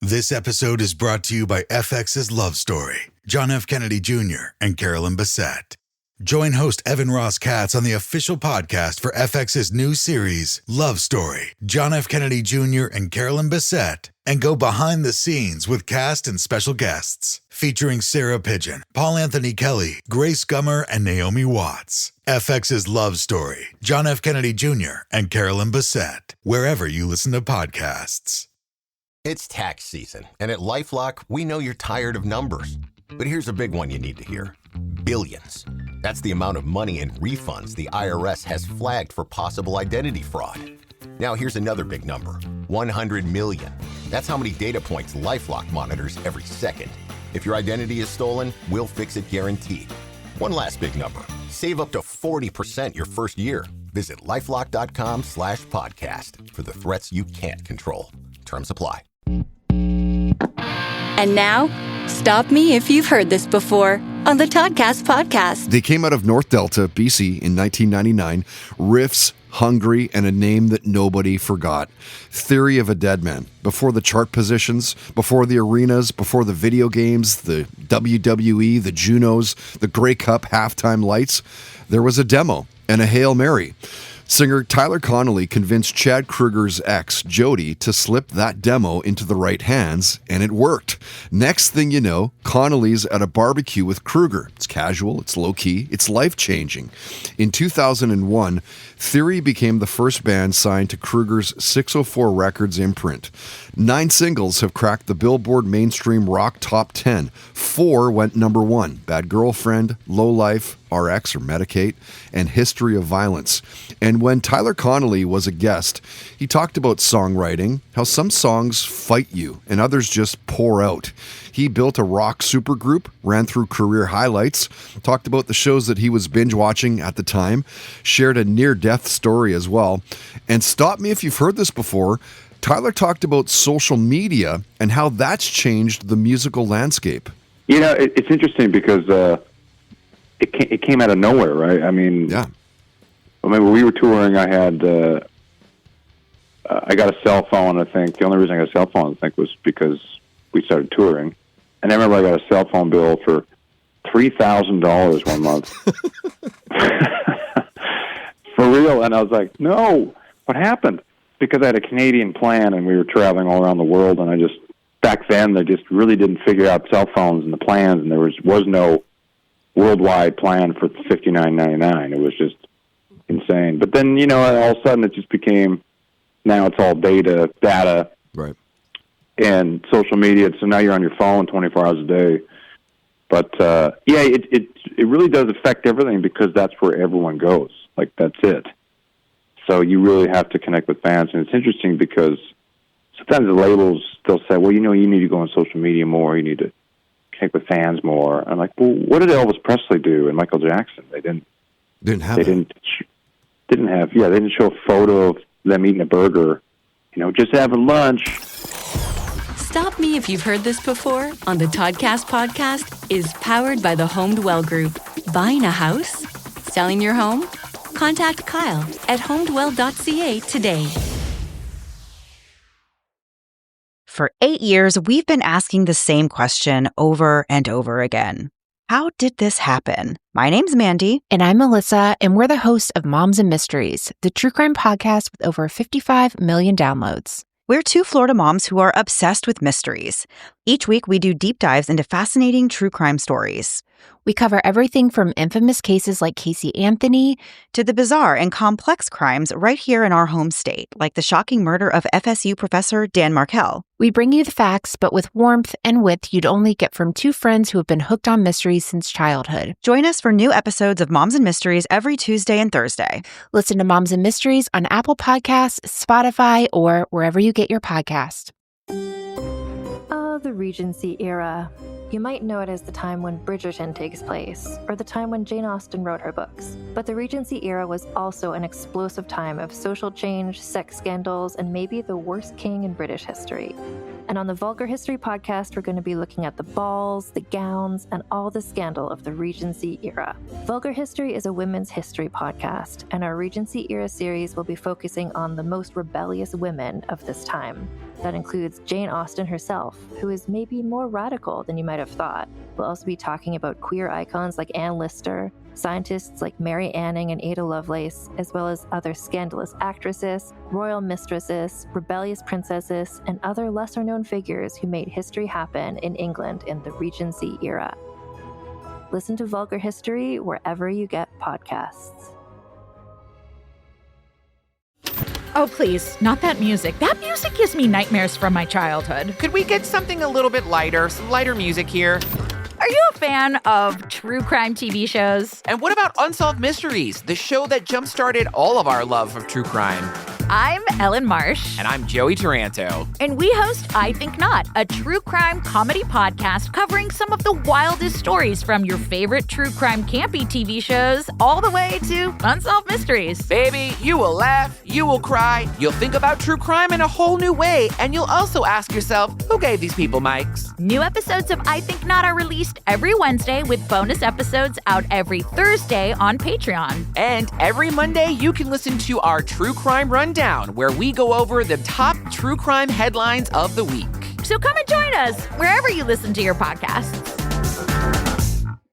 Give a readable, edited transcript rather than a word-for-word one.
This episode is brought to you by FX's Love Story, John F. Kennedy Jr. and Carolyn Bessette. Join host Evan Ross Katz on the official podcast for FX's new series, Love Story, John F. Kennedy Jr. and Carolyn Bessette, and go behind the scenes with cast and special guests, featuring Sarah Pigeon, Paul Anthony Kelly, Grace Gummer, and Naomi Watts. FX's Love Story, John F. Kennedy Jr. and Carolyn Bessette, wherever you listen to podcasts. It's tax season, and at LifeLock, we know you're tired of numbers. But here's a big one you need to hear. Billions. That's the amount of money in refunds the IRS has flagged for possible identity fraud. Now here's another big number. 100 million. That's how many data points LifeLock monitors every second. If your identity is stolen, we'll fix it guaranteed. One last big number. Save up to 40% your first year. Visit LifeLock.com/podcast for the threats you can't control. Terms apply. And now, stop me if you've heard this before on the Toddcast podcast. They came out of North Delta, BC in 1999. Riffs, hungry, and a name that nobody forgot. Theory of a Deadman. Before the chart positions, before the arenas, before the video games, the WWE, the Junos, the Grey Cup halftime lights, there was a demo and a Hail Mary. Singer Tyler Connolly convinced Chad Kroeger's ex, Jody, to slip that demo into the right hands, and it worked. Next thing you know, Connolly's at a barbecue with Kroeger. It's casual, it's low-key, it's life-changing. In 2001, Theory became the first band signed to Kroeger's 604 Records imprint. 9 singles have cracked the Billboard mainstream rock top 10. 4 went number 1, Bad Girlfriend, Low Life, RX or Medicate, and History of Violence. And when Tyler Connolly was a guest, he talked about songwriting, how some songs fight you and others just pour out. He built a rock supergroup, ran through career highlights, talked about the shows that he was binge watching at the time, shared a near-death story as well. And stop me if you've heard this before, Tyler talked about social media and how that's changed the musical landscape. You know, it's interesting because it came out of nowhere, right? I mean, yeah. I mean, when we were touring, I had I got a cell phone. I think the only reason I got a cell phone, I think, was because we started touring. And I remember I got a cell phone bill for $3,000 one month. For real. And I was like, no, what happened? Because I had a Canadian plan and we were traveling all around the world. And back then, they just really didn't figure out cell phones and the plans. And there was no worldwide plan for $59.99. It was just insane. But then, you know, all of a sudden it just became, now it's all data, right, and social media. So now you're on your phone 24 hours a day. But yeah, it really does affect everything because that's where everyone goes. Like, that's it. So you really have to connect with fans. And it's interesting because sometimes the labels, they'll say, well, you know, you need to go on social media more. You need to connect with fans more. I'm like, well, what did Elvis Presley do and Michael Jackson? They didn't show a photo of them eating a burger, you know, just having lunch. Stop Me If You've Heard This Before on the Toddcast podcast is powered by the Home Dwell Group. Buying a house? Selling your home? Contact Kyle at homedwell.ca today. For 8 years, we've been asking the same question over and over again. How did this happen? My name's Mandy. And I'm Melissa, and we're the hosts of Moms and Mysteries, the true crime podcast with over 55 million downloads. We're 2 Florida moms who are obsessed with mysteries. Each week, we do deep dives into fascinating true crime stories. We cover everything from infamous cases like Casey Anthony to the bizarre and complex crimes right here in our home state, like the shocking murder of FSU professor Dan Markell. We bring you the facts, but with warmth and wit you'd only get from 2 friends who have been hooked on mysteries since childhood. Join us for new episodes of Moms and Mysteries every Tuesday and Thursday. Listen to Moms and Mysteries on Apple Podcasts, Spotify, or wherever you get your podcast. The Regency era. You might know it as the time when Bridgerton takes place, or the time when Jane Austen wrote her books. But the Regency era was also an explosive time of social change, sex scandals, and maybe the worst king in British history. And on the Vulgar History podcast, we're going to be looking at the balls, the gowns, and all the scandal of the Regency era. Vulgar History is a women's history podcast, and our Regency era series will be focusing on the most rebellious women of this time. That includes Jane Austen herself, who is maybe more radical than you might have thought. We'll also be talking about queer icons like Anne Lister, scientists like Mary Anning and Ada Lovelace, as well as other scandalous actresses, royal mistresses, rebellious princesses, and other lesser-known figures who made history happen in England in the Regency era. Listen to Vulgar History wherever you get podcasts. Oh, please, not that music. That music gives me nightmares from my childhood. Could we get something a little bit lighter, some lighter music here? Are you a fan of true crime TV shows? And what about Unsolved Mysteries, the show that jump-started all of our love of true crime? I'm Ellen Marsh. And I'm Joey Taranto. And we host I Think Not, a true crime comedy podcast covering some of the wildest stories from your favorite true crime campy TV shows all the way to Unsolved Mysteries. Baby, you will laugh, you will cry, you'll think about true crime in a whole new way, and you'll also ask yourself, who gave these people mics? New episodes of I Think Not are released every Wednesday with bonus episodes out every Thursday on Patreon. And every Monday, you can listen to our True Crime Rundown, where we go over the top true crime headlines of the week. So come and join us wherever you listen to your podcasts.